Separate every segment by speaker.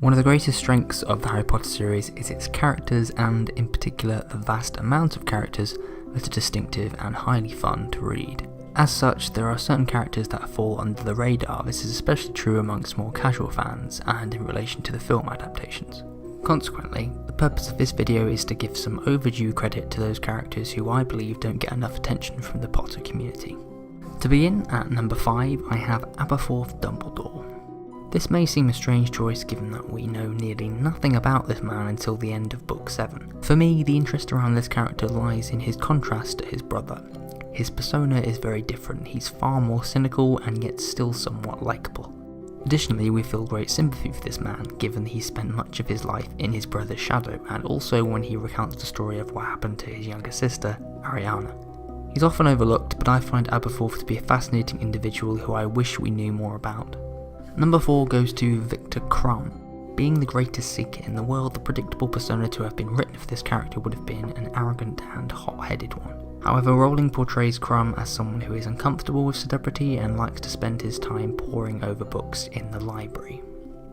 Speaker 1: One of the greatest strengths of the Harry Potter series is its characters, and in particular the vast amount of characters that are distinctive and highly fun to read. As such, there are certain characters that fall under the radar. This is especially true amongst more casual fans and in relation to the film adaptations. Consequently, the purpose of this video is to give some overdue credit to those characters who I believe don't get enough attention from the Potter community. To begin, at number 5, I have Albus Dumbledore. This may seem a strange choice given that we know nearly nothing about this man until the end of book 7. For me, the interest around this character lies in his contrast to his brother. His persona is very different. He's far more cynical and yet still somewhat likeable. Additionally, we feel great sympathy for this man, given he spent much of his life in his brother's shadow, and also when he recounts the story of what happened to his younger sister, Ariana. He's often overlooked, but I find Albus to be a fascinating individual who I wish we knew more about. Number 4 goes to Viktor Krum. Being the greatest seeker in the world, the predictable persona to have been written for this character would have been an arrogant and hot-headed one. However, Rowling portrays Krum as someone who is uncomfortable with celebrity and likes to spend his time poring over books in the library.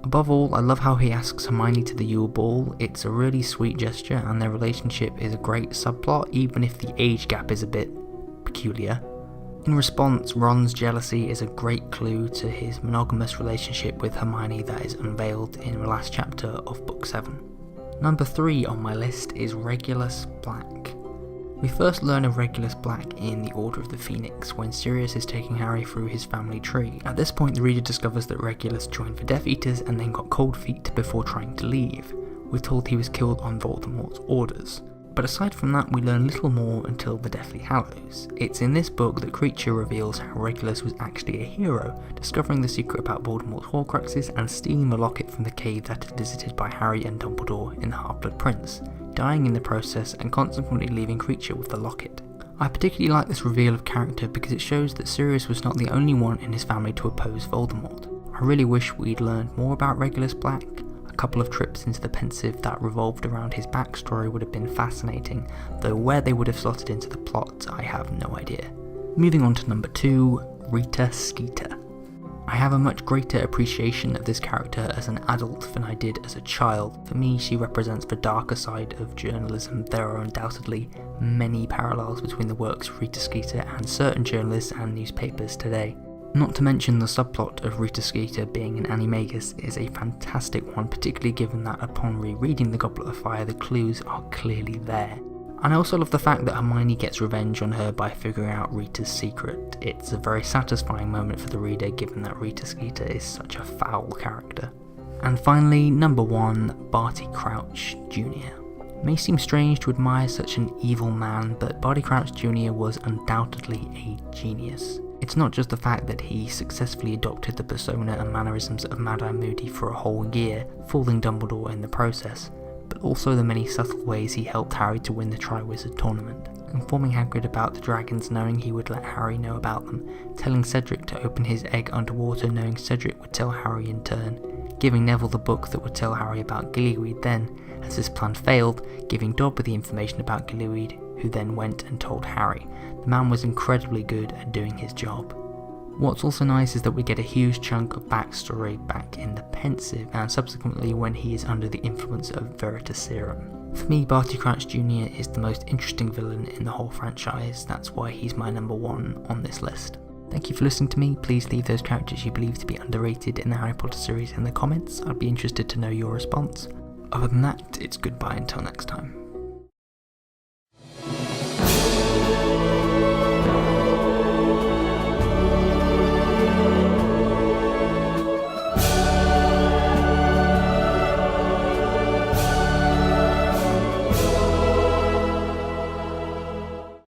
Speaker 1: Above all, I love how he asks Hermione to the Yule Ball. It's a really sweet gesture and their relationship is a great subplot, even if the age gap is a bit peculiar. In response, Ron's jealousy is a great clue to his monogamous relationship with Hermione that is unveiled in the last chapter of book 7. Number 3 on my list is Regulus Black. We first learn of Regulus Black in the Order of the Phoenix when Sirius is taking Harry through his family tree. At this point, the reader discovers that Regulus joined the Death Eaters and then got cold feet before trying to leave. We're told he was killed on Voldemort's orders. But aside from that, we learn little more until the Deathly Hallows. It's in this book that Creature reveals how Regulus was actually a hero, discovering the secret about Voldemort's Horcruxes and stealing the locket from the cave that is visited by Harry and Dumbledore in The Half-Blood Prince, dying in the process and consequently leaving Creature with the locket. I particularly like this reveal of character because it shows that Sirius was not the only one in his family to oppose Voldemort. I really wish we'd learned more about Regulus Black. A couple of trips into the Pensive that revolved around his backstory would have been fascinating, though where they would have slotted into the plot, I have no idea. Moving on to number 2, Rita Skeeter. I have a much greater appreciation of this character as an adult than I did as a child. For me, she represents the darker side of journalism. There are undoubtedly many parallels between the works of Rita Skeeter and certain journalists and newspapers today. Not to mention the subplot of Rita Skeeter being an animagus is a fantastic one, particularly given that upon rereading The Goblet of Fire the clues are clearly there. And I also love the fact that Hermione gets revenge on her by figuring out Rita's secret. It's a very satisfying moment for the reader given that Rita Skeeter is such a foul character. And finally, number 1, Barty Crouch Jr. It may seem strange to admire such an evil man, but Barty Crouch Jr. was undoubtedly a genius. It's not just the fact that he successfully adopted the persona and mannerisms of Madame Moody for a whole year, fooling Dumbledore in the process, but also the many subtle ways he helped Harry to win the Triwizard Tournament, informing Hagrid about the dragons knowing he would let Harry know about them, telling Cedric to open his egg underwater knowing Cedric would tell Harry in turn, giving Neville the book that would tell Harry about Gillyweed then, as his plan failed, giving Dobby the information about Gillyweed, who then went and told Harry. The man was incredibly good at doing his job. What's also nice is that we get a huge chunk of backstory back in the Pensive and subsequently when he is under the influence of Veritaserum. For me, Barty Crouch Jr. is the most interesting villain in the whole franchise. That's why he's my number 1 on this list. Thank you for listening to me. Please leave those characters you believe to be underrated in the Harry Potter series in the comments. I'd be interested to know your response. Other than that, it's goodbye until next time.